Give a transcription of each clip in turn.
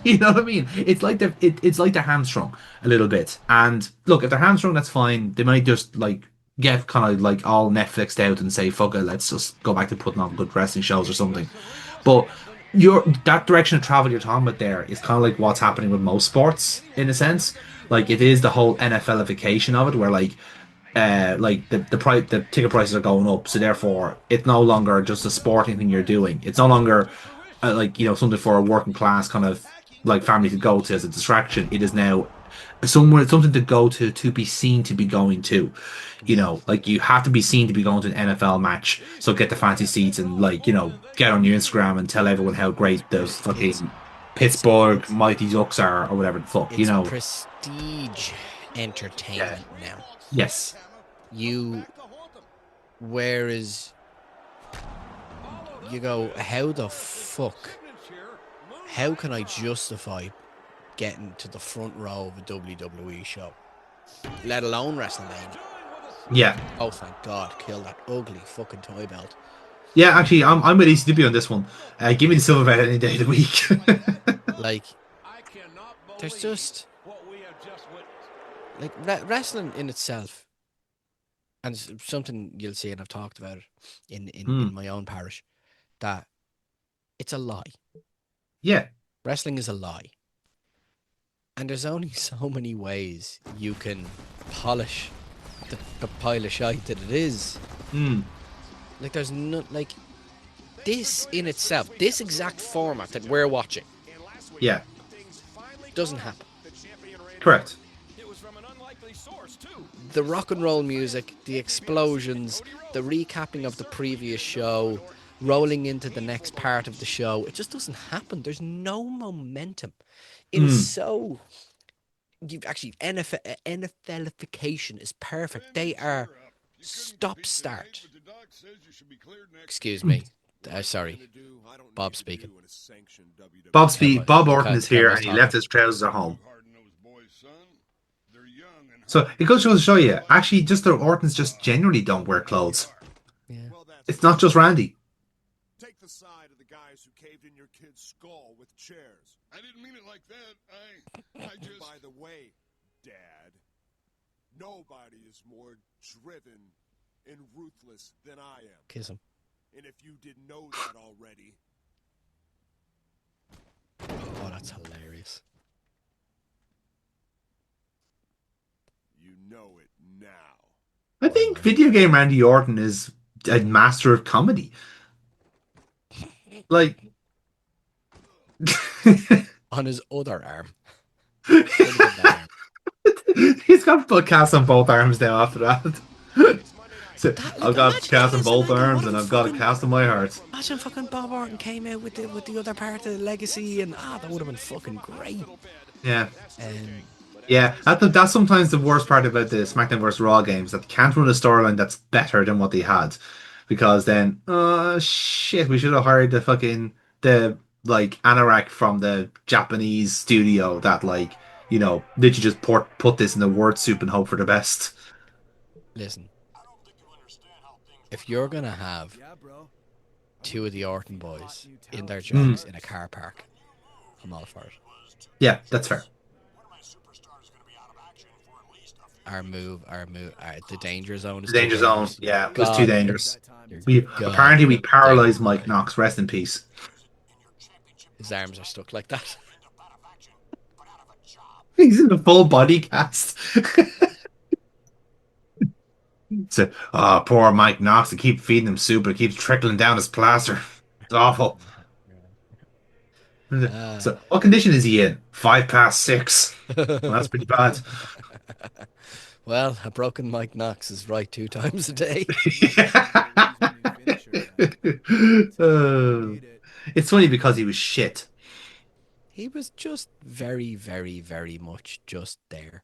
You know what I mean? It's like it's like they're hamstrung a little bit. And look, if they're hamstrung, that's fine. They might just like get kind of like all Netflixed out and say, "Fuck it, let's just go back to putting on good wrestling shows or something." But your that direction of travel you're talking about there is kind of like what's happening with most sports in a sense. Like it is the whole NFLification of it, where like the ticket prices are going up, so therefore it's no longer just a sporting thing you're doing. It's no longer like something for a working class kind of like family to go to as a distraction. It is now something to go to be seen to be going to. Like you have to be seen to be going to an NFL match. So get the fancy seats and like get on your Instagram and tell everyone how great those It's fucking it's Pittsburgh Mighty Ducks are or whatever the fuck. it's prestige Yeah. entertainment now. Yes. You Whereas you go, how the fuck? How can I justify getting to the front row of a WWE show, let alone WrestleMania? Yeah. Oh, thank God, kill that ugly fucking toy belt. Yeah, actually, I'm with ECW on this one. Give me the silver belt any day of the week. Like, there's just like wrestling in itself, and something you'll see, and I've talked about it in Hmm. my own parish, that it's a lie. Yeah. Wrestling is a lie. And there's only so many ways you can polish the pile of shite that it is. Hmm. Like, there's no, like, this in itself, this exact format that we're watching, Yeah. doesn't happen. Correct. The rock and roll music, the explosions, the recapping of the previous show, rolling into the next part of the show, it just doesn't happen. There's no momentum. It is Hmm. so... You've actually... NFLification is perfect. They are stop-start. Excuse me. Sorry. Bob speaking. Bob The Orton is here, camera's and he left talking. his trousers at home. So it goes to show you, actually, just the Ortons just generally don't wear clothes. Yeah. It's not just Randy. Take the side of the guys who caved in your kid's skull with chairs. I didn't mean it like that. I just... By the way, Dad, nobody is more driven and ruthless than I am. Kiss him. And if you didn't know that already... Oh, that's hilarious. You know it now. I think video game Randy Orton is a master of comedy. Like, On his other arm. Really good that arm. he's got podcasts on both arms now after that. So I've Like, got imagine cast on this, both imagine arms what and if I've got a fucking... cast on my heart. Imagine fucking Bob Orton came out with the other part of the legacy, and that would have been fucking great. Yeah. Um, Yeah, that's sometimes the worst part about the SmackDown vs. Raw games, that they can't run a storyline that's better than what they had. Because then, shit, we should have hired the like Anorak from the Japanese studio that literally just put this in the word soup and hope for the best. Listen, if you're gonna have two of the Orton boys in their Mm, jocks in a car park, I'm all for it. yeah, that's fair. The danger zone is The too danger zone, dangerous. You're yeah, it was too god, dangerous. you're We god apparently we paralyzed damn Mike right. Knox, rest in peace. His arms are stuck like that. He's in a full body cast. So, oh, poor Mike Knox. They keep feeding him soup, but it keeps trickling down his plaster. It's awful. Uh, So, what condition is he in? 5 past 6. Well, that's pretty bad. well, a broken Mike Knox is right 2 times a day. Uh, it's funny because he was shit. He was just very, very, very much just there.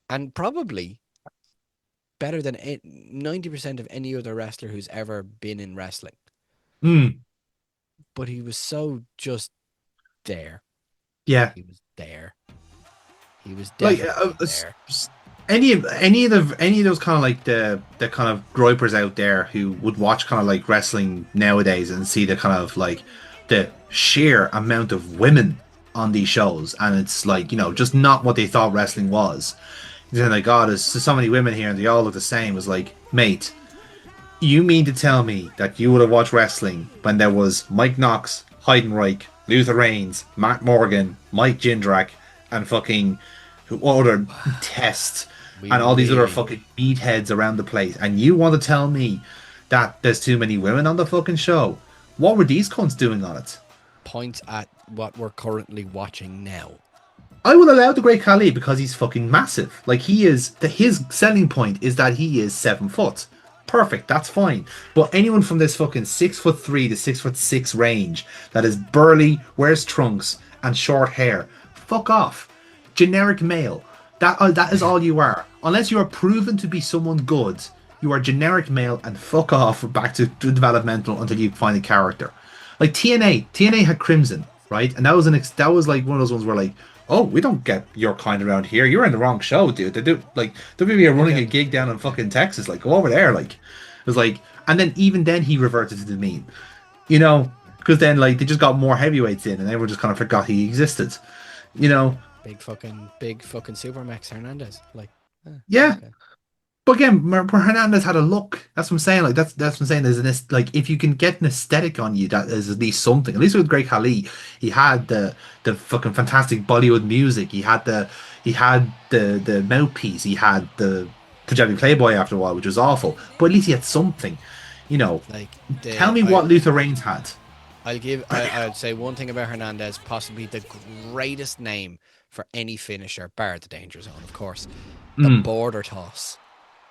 And probably better than 90% of any other wrestler who's ever been in wrestling. Mm, But he was so just there. yeah, He was there. He was like definitely there. any of those kind of like the kind of gripers out there who would watch kind of like wrestling nowadays and see the kind of like the sheer amount of women on these shows, and it's like, just not what they thought wrestling was. Then like, God, there's so many women here and they all look the same. It was like, mate, you mean to tell me that you would have watched wrestling when there was Mike Knox, Heidenreich, Luther Reigns, Matt Morgan, Mike Jindrak, and fucking what other Test, We and all these other really fucking meatheads around the place, and you want to tell me that there's too many women on the fucking show? What were these cunts doing on it? point at what we're currently watching now. I will allow the Great Khali because he's fucking massive. Like, his selling point is that he is 7 foot. Perfect, that's fine. But anyone from this fucking 6'3" to 6'6" range that is burly, wears trunks, and short hair, fuck off. Generic male. That is all you are. Unless you are proven to be someone good, you are generic male, and fuck off back to developmental until you find a character. Like TNA had Crimson, right? And that was like one of those ones where like, oh, we don't get your kind around here. You're in the wrong show, dude. They do like WWE are running a gig down in fucking Texas. Like, go over there. Like, it was like, and then even then he reverted to the mean, because then like they just got more heavyweights in, and everyone just kind of forgot he existed, Big fucking Super Max Hernandez. Like, Yeah. okay. But again, Hernandez had a look. That's what I'm saying. Like that's what I'm saying. There's like if you can get an aesthetic on you, that is at least something. At least with Great Khali, he had the fucking fantastic Bollywood music. He had the mouthpiece. He had the Punjabi Playboy after a while, which was awful. But at least he had something. Like Tell me what Luther Reigns had. I'd say one thing about Hernandez, possibly the greatest name for any finisher, bar the danger zone, of course. The border toss.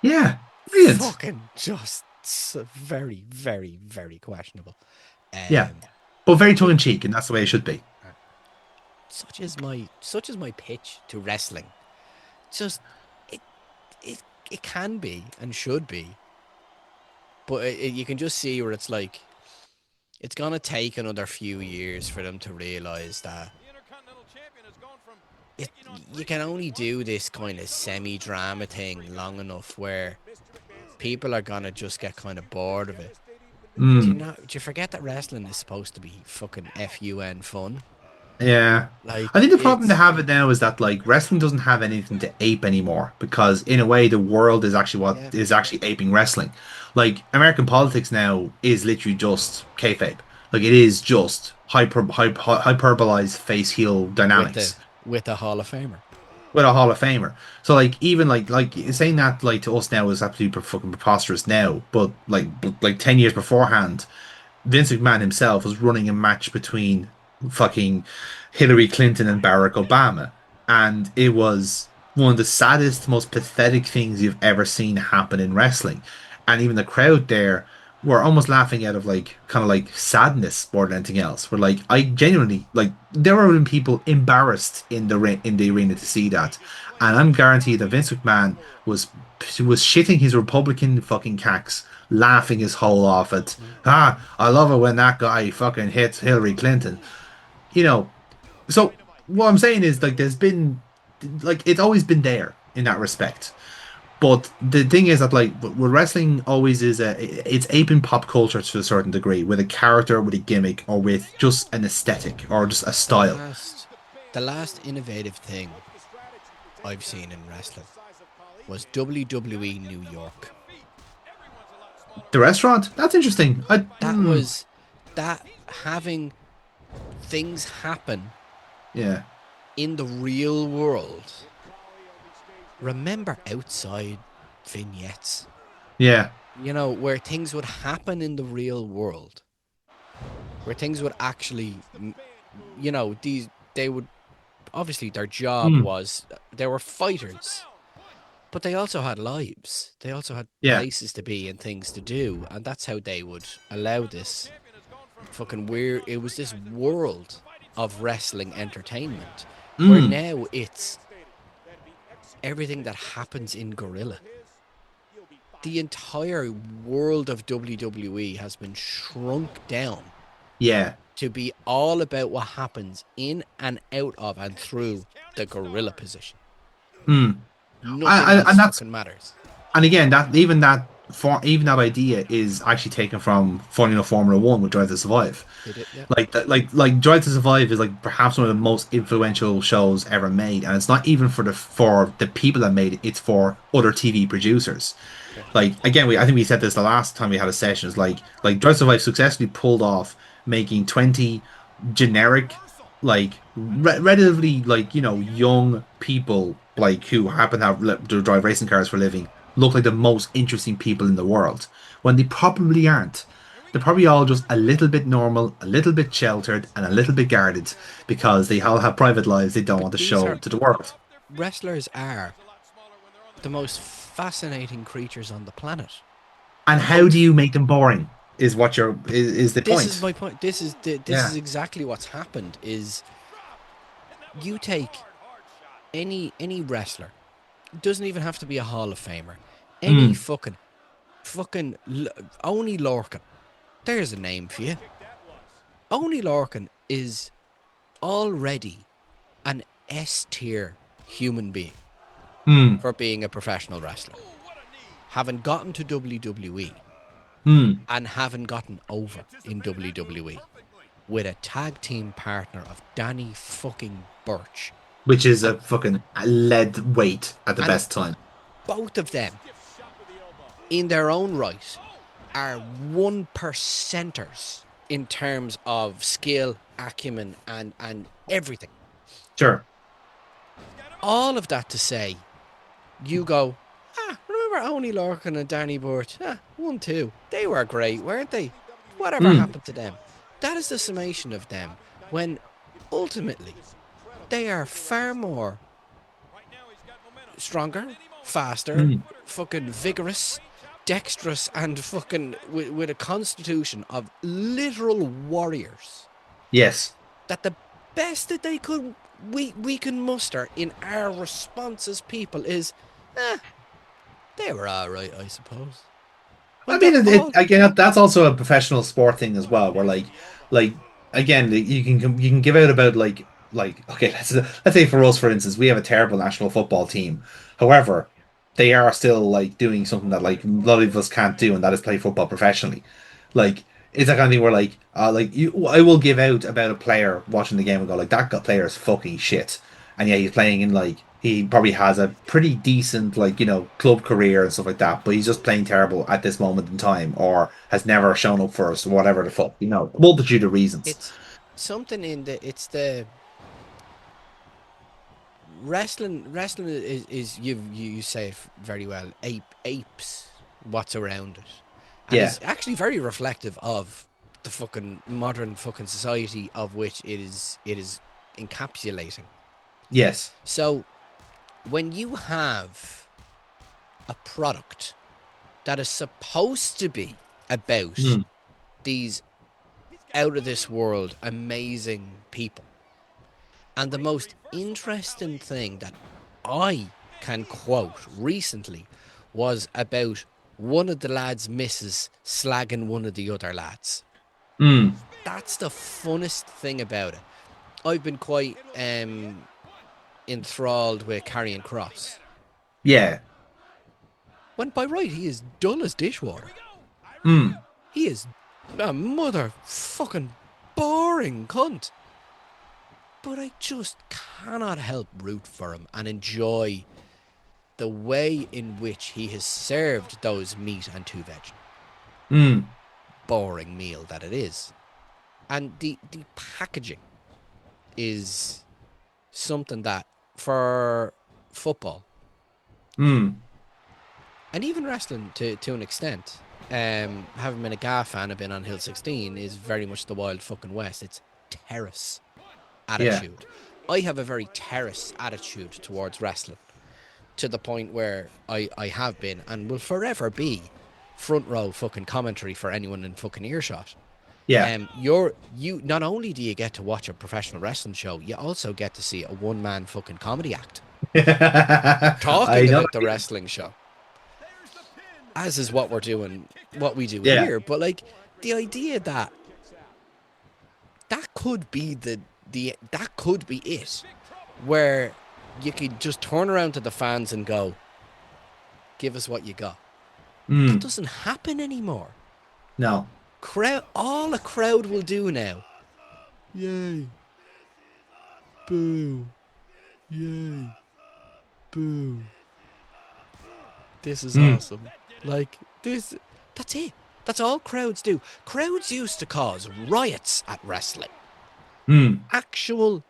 Yeah, brilliant. Fucking just very, very, very questionable. Yeah, but very tongue in cheek, and that's the way it should be. Such is my pitch to wrestling. Just it can be and should be, but you can just see where it's like it's gonna take another few years for them to realize that you can only do this kind of semi-drama thing long enough where people are gonna just get kind of bored of it. Do you forget that wrestling is supposed to be fucking fun fun? Yeah. Like, I think the problem they have it now is that like wrestling doesn't have anything to ape anymore, because in a way the world is actually what is actually aping wrestling. Like American politics now is literally just kayfabe. Like it is just hyperbolized face heel dynamics with a Hall of Famer. With a Hall of Famer. So like even like saying that like to us now is absolutely fucking preposterous now, but like 10 years beforehand, Vince McMahon himself was running a match between fucking Hillary Clinton and Barack Obama, and it was one of the saddest, most pathetic things you've ever seen happen in wrestling. And even the crowd there were almost laughing out of like kind of like sadness more than anything else. Where like I genuinely like there were even people embarrassed in the arena to see that, and I'm guaranteed that Vince McMahon was shitting his Republican fucking cacks, laughing his whole off at I love it when that guy fucking hits Hillary Clinton. So what I'm saying is like there's been like it's always been there in that respect. But the thing is that like what wrestling always is it's aping pop culture to a certain degree, with a character, with a gimmick, or with just an aesthetic or just a style. The last innovative thing I've seen in wrestling was WWE New York. The restaurant? That's interesting. Was having things happen in the real world. Remember outside vignettes? Yeah. Where things would happen in the real world. Where things would actually, they would, obviously their job was, they were fighters. But they also had lives. They also had places to be and things to do. And that's how they would allow this fucking weird, it was this world of wrestling entertainment. Where now it's everything that happens in Gorilla. The entire world of WWE has been shrunk down. Yeah. To be all about what happens in and out of and through the Gorilla position. Nothing else fucking matters. And again, that even that idea is actually taken from, funny enough, Formula One with Drive to Survive. Did it? Yeah. Like Drive to Survive is like perhaps one of the most influential shows ever made, and it's not even for the people that made it; it's for other TV producers. Okay. Like again, I think we said this the last time we had a session. Is like Drive to Survive successfully pulled off making 20 generic, like relatively like young people like who happen to drive racing cars for a living look like the most interesting people in the world when they probably aren't. They're probably all just a little bit normal, a little bit sheltered, and a little bit guarded because they all have private lives they don't But want to these show are to the world. wrestlers are the most fascinating creatures on the planet. And how do you make them boring? Is what your is the This is point? my point. This Yeah. is exactly what's happened. Is you take any wrestler, doesn't even have to be a Hall of Famer, any Mm. fucking Oni Lorcan. There's a name for you. Oni Lorcan is already an S tier human being Mm. for being a professional wrestler, having gotten to WWE Mm. and having gotten over in WWE with a tag team partner of Danny fucking Burch. Which is a fucking lead weight at the And best time. both of them, in their own right, are 1%ers in terms of skill, acumen, and everything. Sure. All of that to say, you go, remember Oni Lorcan and Danny Burch? 1-2. They were great, weren't they? Whatever happened to them? That is the summation of them, when ultimately they are far more stronger, faster, fucking vigorous, dexterous, and fucking with a constitution of literal warriors. Yes. That the best that they could we can muster in our response as people is, they were all right, I suppose. I When mean, they're all again, that's also a professional sport thing as well, where like again, you can give out about like okay, let's say for us, for instance, we have a terrible national football team. However, they are still like doing something that like a lot of us can't do, and that is play football professionally. Like it's that kind of thing where I will give out about a player watching the game and go like player is fucking shit, and yeah, he's playing in like he probably has a pretty decent like club career and stuff like that, but he's just playing terrible at this moment in time, or has never shown up for us, or whatever the fuck, multitude of reasons. it's something in it's the wrestling is you say it very well, apes what's around it, and Yeah. it's actually very reflective of the fucking modern fucking society of which it is encapsulating. Yes. So when you have a product that is supposed to be about these out of this world amazing people, and the most interesting thing that I can quote recently was about one of the lads' missus slagging one of the other lads. That's the funnest thing about it. I've been quite enthralled with Karrion Kross. Yeah. When by right he is dull as dishwater. He is a motherfucking boring cunt. But I just cannot help root for him and enjoy the way in which he has served those meat and two veg. Boring meal that it is. And the packaging is something that for football and even wrestling to an extent, having been a GA fan, I've been on Hill 16, is very much the wild fucking west. It's terrace attitude. I have a very terrace attitude towards wrestling, to the point where I have been and will forever be front row fucking commentary for anyone in fucking earshot. Yeah. You not only do you get to watch a professional wrestling show, you also get to see a one-man fucking comedy act talking I know. about the wrestling show, as is what we're doing, what we do Yeah. here. But like the idea that could be that could be it, where you could just turn around to the fans and go, give us what you got. That Mm. doesn't happen anymore. No. All a crowd will do now. Yay. Boo. Yay. Boo. This is Mm. awesome. Like, that's it. That's all crowds do. Crowds used to cause riots at wrestling. Mm. Actual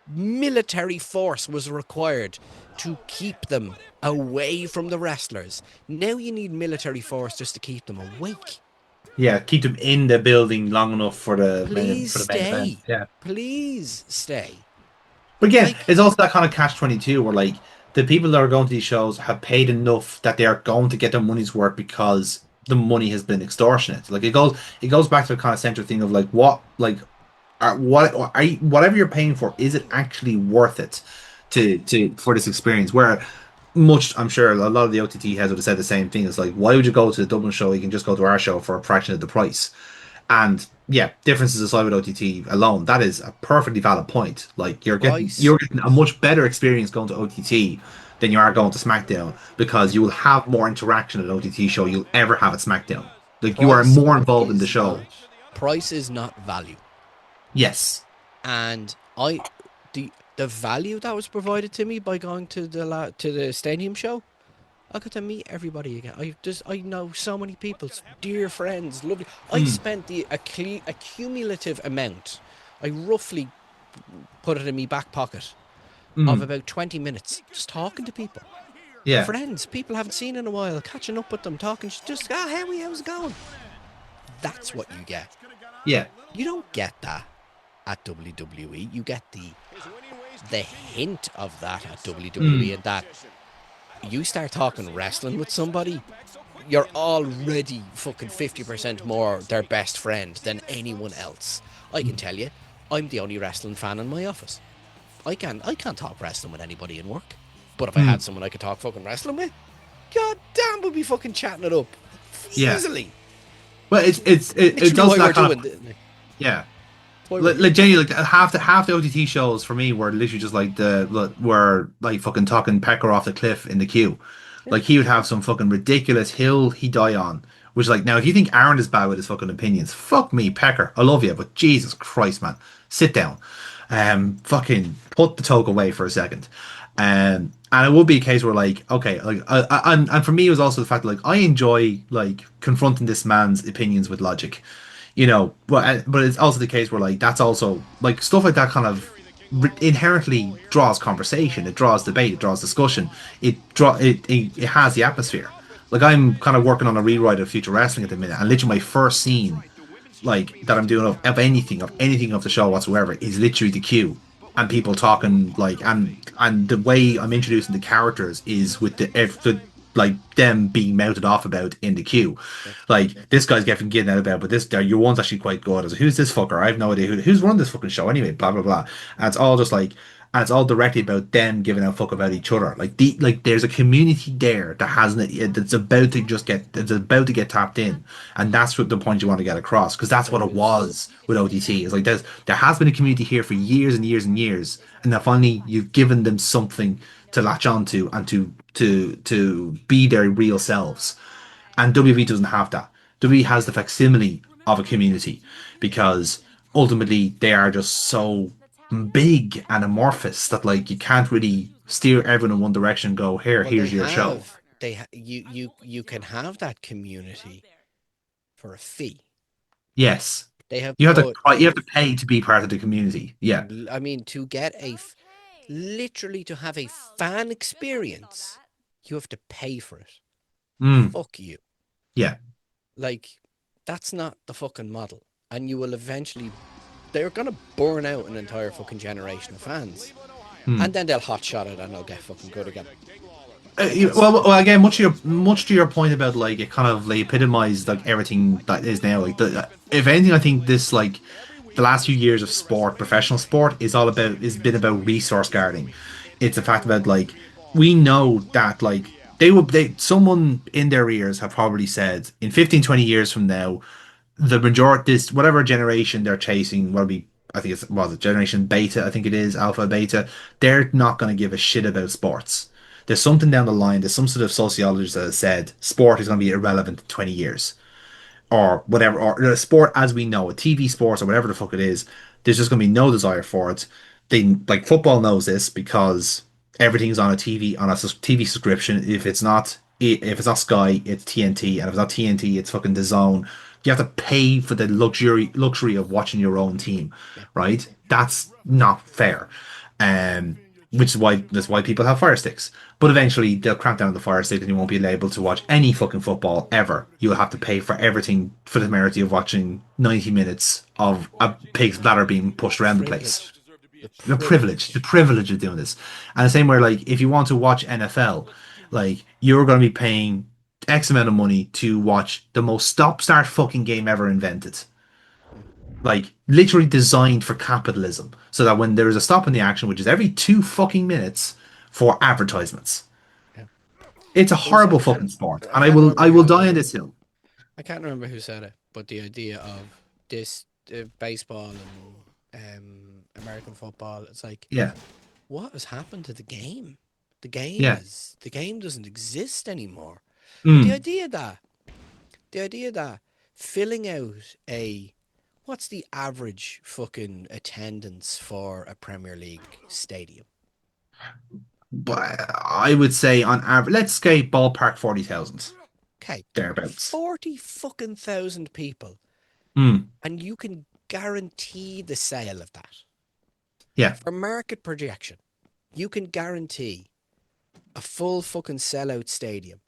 military force was required to keep them away from the wrestlers. Now you need military force just to keep them awake. Yeah, keep them in the building long enough Please for the main event. stay. Yeah. Please stay. But again, Like, it's also that kind of catch-22 where like the people that are going to these shows have paid enough that they are going to get their money's worth because the money has been extortionate. Like it goes back to the kind of central thing of like whatever you're paying for, is it actually worth it to for this experience? Where much I'm sure a lot of the OTT heads would have said the same thing. It's like, why would you go to the Dublin show? You can just go to our show for a fraction of the price. And yeah, differences aside with OTT alone, that is a perfectly valid point. Like price. you're getting a much better experience going to OTT than you are going to SmackDown because you will have more interaction at an OTT show you'll ever have at SmackDown. Like you are Price more involved in the is show. not. Price is not value. Yes. And the value that was provided to me by going to the stadium show, I got to meet everybody again. I know so many people, dear friends, lovely. I Mm, spent a cumulative amount. I roughly put it in my back pocket of mm, about 20 minutes just talking to people, yeah. friends, people I haven't seen in a while, catching up with them, talking, just how's it going? That's what you get. Yeah. You don't get that at WWE. You get the hint of that at WWE, Mm, and that you start talking wrestling with somebody, you're already fucking 50% more their best friend than anyone else. I can tell you, I'm the only wrestling fan in my office. I can't talk wrestling with anybody in work. But if I had mm, someone I could talk fucking wrestling with, god damn, we'd be fucking chatting it up yeah. easily. Well, it Literally goes why to we're that kind doing of this. yeah. Why we're Like here. genuinely, like half the OTT shows for me were literally just like were like fucking talking Pecker off the cliff in the queue. Yeah. Like he would have some fucking ridiculous hill he die on. Which like now if you think Aaron is bad with his fucking opinions, fuck me, Pecker. I love you, but Jesus Christ, man. Sit down. Fucking put the toke away for a second. And it would be a case where like, okay, like and for me it was also the fact that like I enjoy like confronting this man's opinions with logic, but it's also the case where like that's also like stuff like that kind of inherently draws conversation, it draws debate, it draws discussion, it has the atmosphere. Like I'm kind of working on a rewrite of Future Wrestling at the minute, and literally my first scene like that I'm doing of anything of the show whatsoever is literally the queue and people talking like and the way I'm introducing the characters is with the like them being mounted off about in the queue. Like this guy's getting out about, but this guy, your one's actually quite good. I was like, who's this fucker? I have no idea who's running this fucking show anyway. Blah blah blah. And it's all just like, and it's all directly about them giving a fuck about each other. Like there's a community there that hasn't that's about to get tapped in, and that's what the point you want to get across because that's what There it is. was with OTT. It's like there has been a community here for years and years and years, and now finally you've given them something to latch onto and to be their real selves. And WWE doesn't have that. WWE has the facsimile of a community because ultimately they are just so big and amorphous that like you can't really steer everyone in one direction and go, here, Well, they here's your show. have you can have that community for a fee. Yes. They have You have to put you have to pay to be part of the community. Yeah. I mean, to get literally to have a fan experience, you have to pay for it. Mm. Fuck you. Yeah. Like, that's not the fucking model. And you will eventually, they're going to burn out an entire fucking generation of fans. Mm. And then they'll hotshot it and they'll get fucking good again. Because, Well, again, much to your point about like it kind of like epitomized like everything that is now. Like, if anything, I think this like the last few years of sport, professional sport, is been about resource guarding. It's a fact about like we know that like someone in their ears have probably said in 15, 20 years from now the majority this whatever generation they're chasing will be. I think it's generation beta. I think it is alpha beta. They're not going to give a shit about sports. There's something down the line. There's some sort of sociologist that has said sport is going to be irrelevant in 20 years or whatever, or the sport as we know it, TV sports or whatever the fuck it is, there's just going to be no desire for it. They like football knows this because everything's on a TV on a TV subscription. If it's not Sky, it's TNT, and if it's not TNT, it's fucking the Zone. You have to pay for the luxury of watching your own team, Yeah. right? That's not fair. Which is why people have fire sticks. But eventually they'll cramp down on the fire stick and you won't be able to watch any fucking football ever. You'll have to pay for everything for the temerity of watching 90 minutes of a pig's bladder being pushed around the place. The privilege of doing this. And the same way, like, if you want to watch NFL, like, you're going to be paying X amount of money to watch the most stop-start fucking game ever invented. Like, literally designed for capitalism. So that when there is a stop in the action, which is every 2 fucking minutes, for advertisements. Yeah. It's a Who horrible said- fucking sport. I And can't remember I will who- die on this hill. I can't remember who said it, but the idea of this baseball and American football, it's like, Yeah. what has happened to the game? The Yeah. game doesn't exist anymore. Mm. The idea that filling out what's the average fucking attendance for a Premier League stadium? But I would say on average, let's say ballpark 40,000. Okay, Thereabouts. 40 fucking thousand people, Mm. and you can guarantee the sale of that. Yeah. For market projection, you can guarantee a full fucking sellout stadium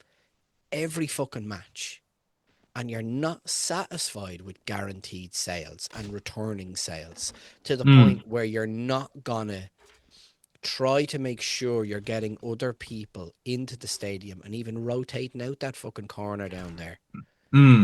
every fucking match, and you're not satisfied with guaranteed sales and returning sales to the point where you're not gonna try to make sure you're getting other people into the stadium and even rotating out that fucking corner down there. Mm.